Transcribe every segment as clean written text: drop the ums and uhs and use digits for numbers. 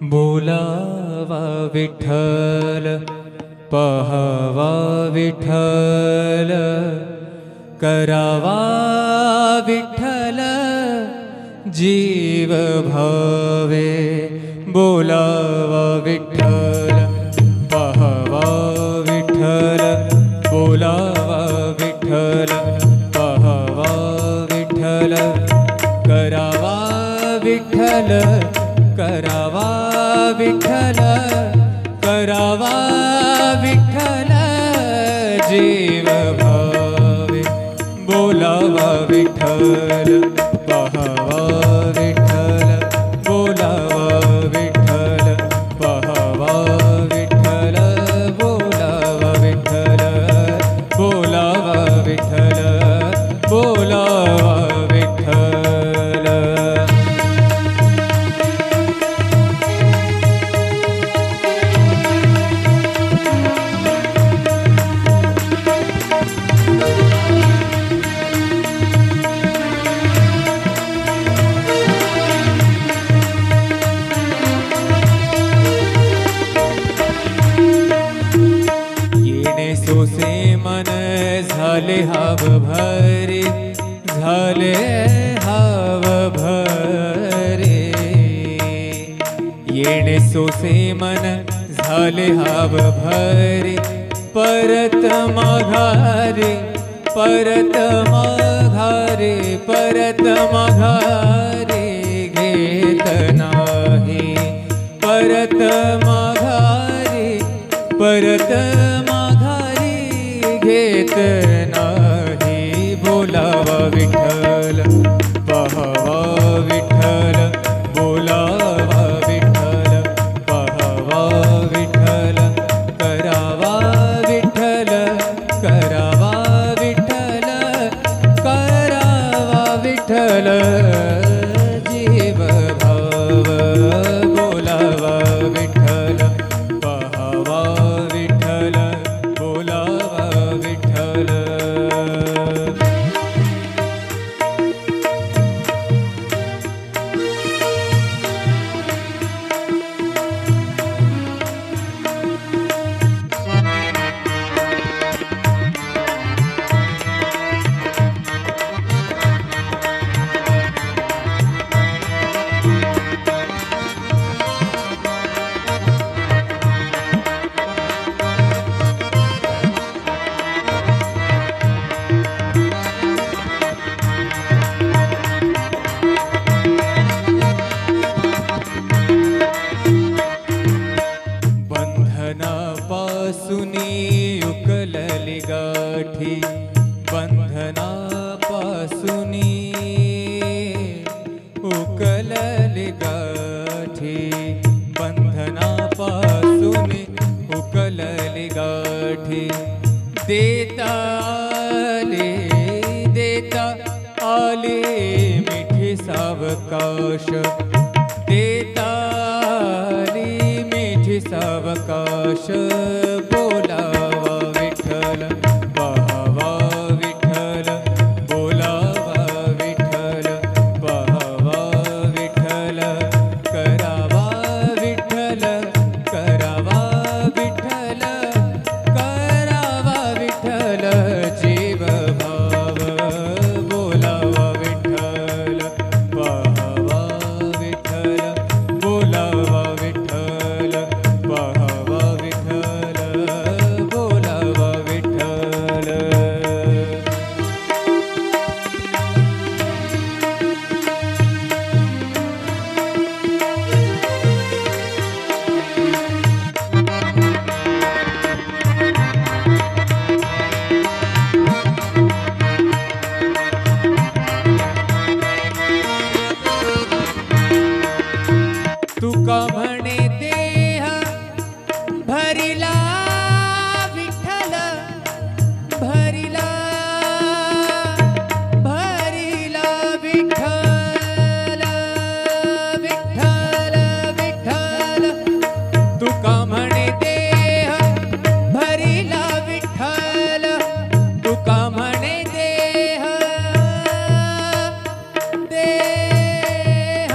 बोलावा विठ्ठल पहावा विठ्ठल करावा विठ्ठल जीव भावे बोलावा विठ्ठल पहावा विठ्ठल बोलावा विठ्ठल पहावा विठ्ठल करावा विठ्ठल करावा विठ्ठल करावा विठ्ठल जीव भावे बोलावा विठ्ठल पहावा विठ्ठल बोलावा विठ्ठल पहावा विठ्ठल बोलावा विठ्ठल बोलावा विठ्ठल बोलावा विठ्ठल। सोसे मन झाले हाव भरे झाले हाव भरे येणे सोसे मन झाले हाव भरे परत माघारे परत माघारे परत माघारे घेत नाही परत माघारे परत घेत नाही बोलावा विठ्ठल पहावा विठ्ठल बोलावा विठ्ठल पहावा विठ्ठल करावा विठ्ठल करावा विठ्ठल करावा विठ्ठल जीव भाव बोलावा विठ्ठल पहावा विठ्ठल बोलावा विठ्ठल। बंधनापासूनी उकलली गाठी बंधनापासूनी उकलली गाठी बंधनापासूनी उकलली गाठी देता आले मिठी सावकाश देता सावकाश बोलावा विठ्ठल पहावा विठ्ठल बोलावा विठ्ठल पहावा विठ्ठल करावा विठ्ठल करावा विठ्ठल करावा विठ्ठल जीव भाव बोलावा विठ्ठल पहावा विठ्ठल बोलावा विठ्ठल पहावा विठ्ठल बोलावा विठ्ठल। तुका म्हणे देह भरिला विठ्ठल भरिला भरिला विठ्ठल विठ्ठल विठ्ठल तुका म्हणे देह भरिला विठ्ठल तुका म्हणे देह देह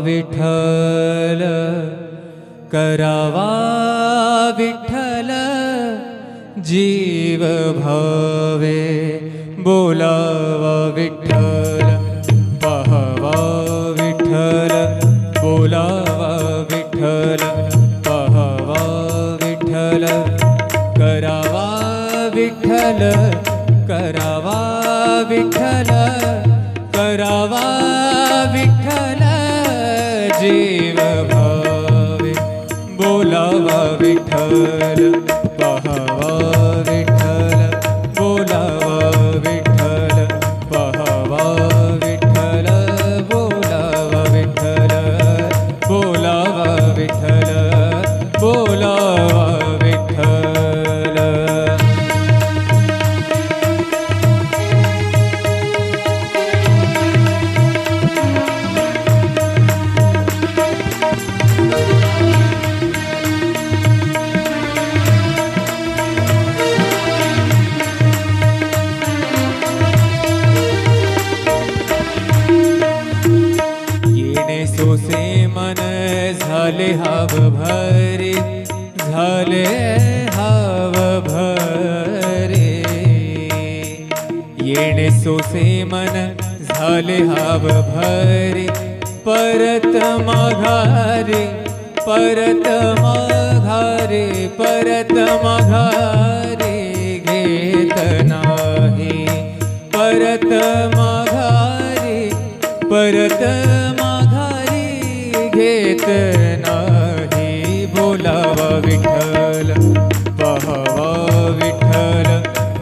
विठ्ठल करावा विठ्ठल जीव भावे बोलावा विठ्ठल पाहावा विठ्ठल बोलावा विठ्ठल पाहावा विठ्ठल करावा विठ्ठल करावा विठ्ठल करावा विठ्ठल जीव भावे बोलावा विठ्ठल पाहावा विठ्ठल बोलावा विठ्ठल पाहावा विठ्ठल बोलावा विठ्ठल बोलावा विठ्ठल बोलावा विठ्ठल. सोसे मन झाले हाव भरे झाले हाव भरे येणे सोसे मन झाले हाव भरे परत माघारे परत माघारे परत माघारे घेत नाही परत माघारे परत घेत नाही बोलावा विठ्ठल पाहावा विठ्ठल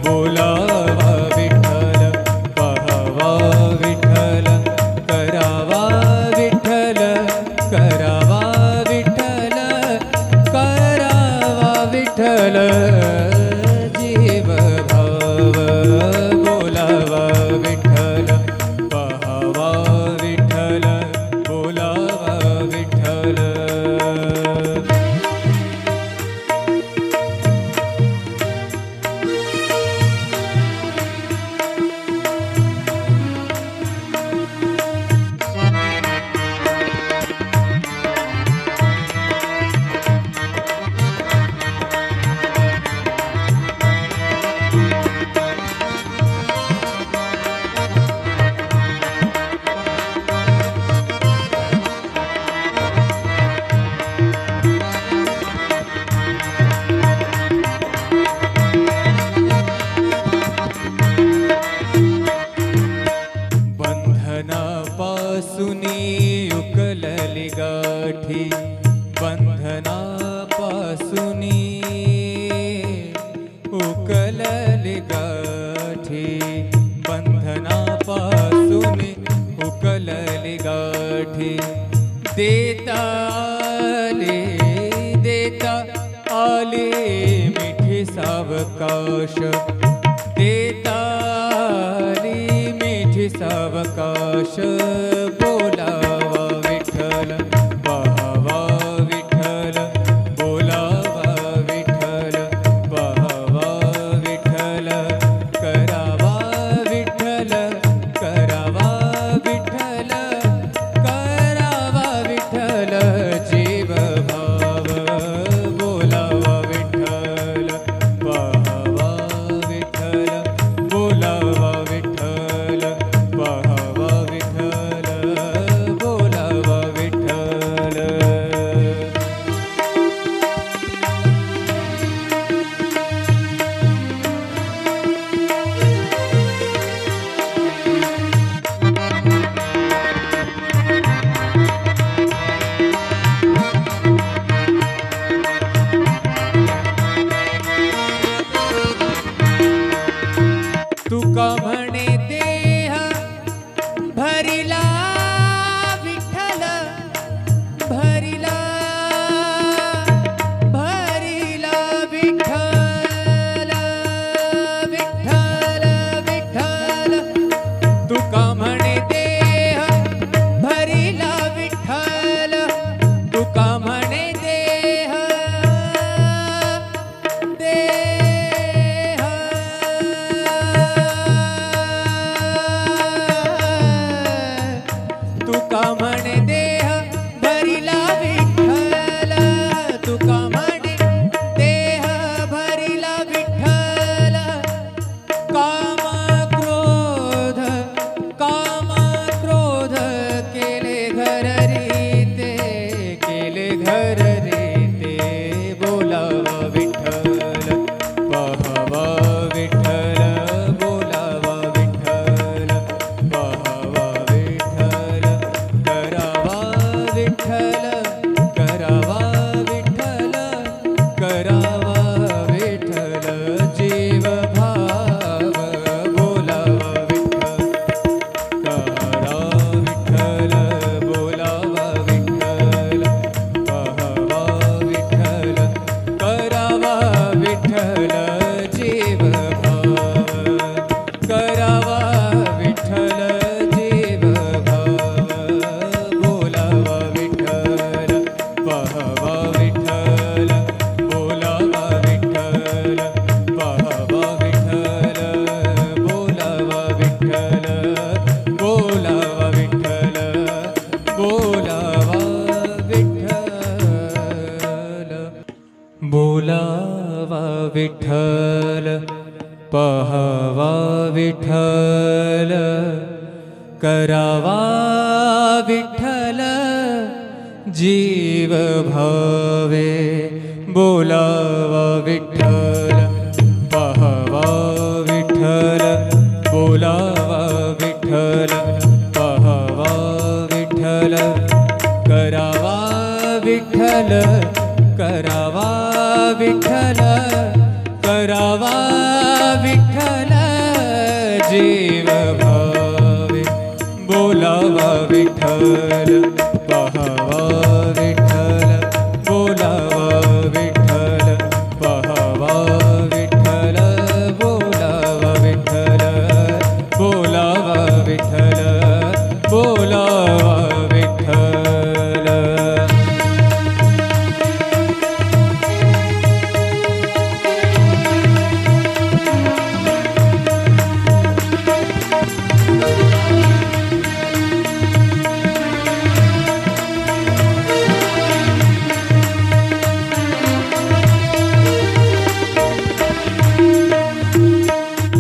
बोलावा विठ्ठल पाहावा विठ्ठल करावा विठ्ठल करावा विठ्ठल करावा विठ्ठल जीव भाव बोलावा विठ्ठल पाहावा विठ्ठल बोलावा विठ्ठल. बंधनापासूनी उकलली गाठी बंधनापासूनी उकलली गाठी बंधनापासूनी उकलली गाठी देता आले मिठी सावकाश देता सावकाश बोलावा विठ्ठल पाहावा विठ्ठल बोलावा विठ्ठल पाहावा विठ्ठल करावा विठ्ठल करावा विठ्ठल करावा विठ्ठल जीव भाव बोलावा विठ्ठल पाहावा विठ्ठल बोलावा विठ्ठल पाहावा विठ्ठल बोलावा विठ्ठल. तुका म्हणे देह भरिला विठ्ठल भरिला भरिला विठ्ठल विठ्ठल विठ्ठल तुका म्हणे देह भरिला विठ्ठल तुका म्हणे देह तुका म्हणे देह विठ्ठल करावा विठ्ठल करावा विठ्ठल जीव भाव बोलावा विठ्ठल करा विठ्ठल बोलावा विठ्ठल पहावा विठ्ठल करावा विठ्ठल जीव भाव करावा विठ्ठल जीव भाव बोलावा विठ्ठल पहावा विठ्ठल बोलावा विठ्ठल पहावा विठ्ठल बोलावा विठ्ठल बोलावा विठ्ठल बोलावा विठ्ठल बोलावा विठ्ठल पहावा विठ्ठल करावा विठ्ठल जीव भावे बोलावा विठ्ठल पहावा विठ्ठल बोलावा विठ्ठल पहावा विठ्ठल करावा विठ्ठल करावा विठ्ठल करावा विठ्ठल जीव भावे बोलावा विठ्ठल पहावा विठ्ठल बोलावा विठ्ठल पहावा विठ्ठल बोलावा विठ्ठल बोलावा विठ्ठल बोलावा विठ्ठल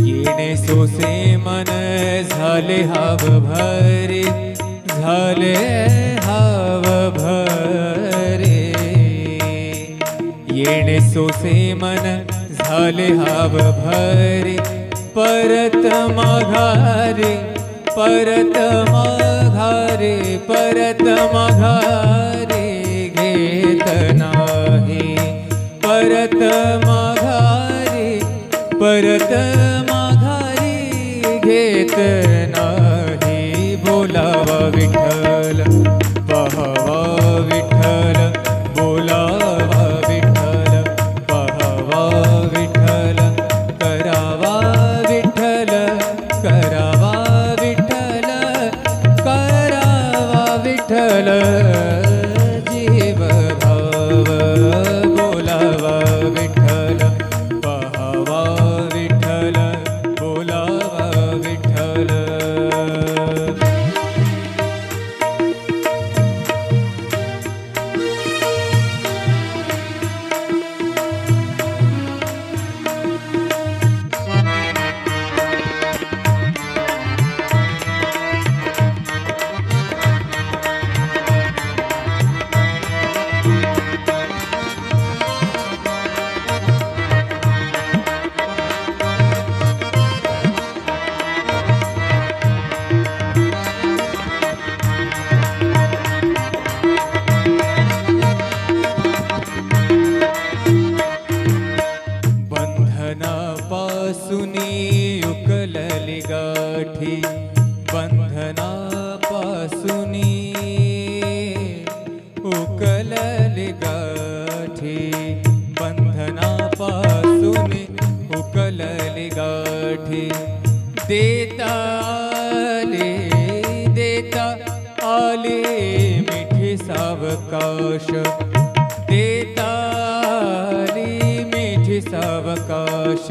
येणे सोसे मन झाले हाव भरे झाले हाव भरे येणे सोसे मन झाले हाव भरे परत माघारे परत माघारे परत माघारे घेत नाही परत माघारे परत माघारी घेत नाही बोलावा विठ्ठल पहावा विठ्ठल बोलावा विठ्ठल पहावा विठ्ठल करावा विठ्ठल करावा विठ्ठल करावा विठ्ठल जीव भाव बोलावा विठ्ठल पहावा विठ्ठल बोलावा विठ्ठल बंधनापासूनी उकलली गाठी बंधनापासूनी उकलली गाठी बंधनापासूनी उकलली गाठी देता आले मिठी सावकाश देता आली मिठी सावकाश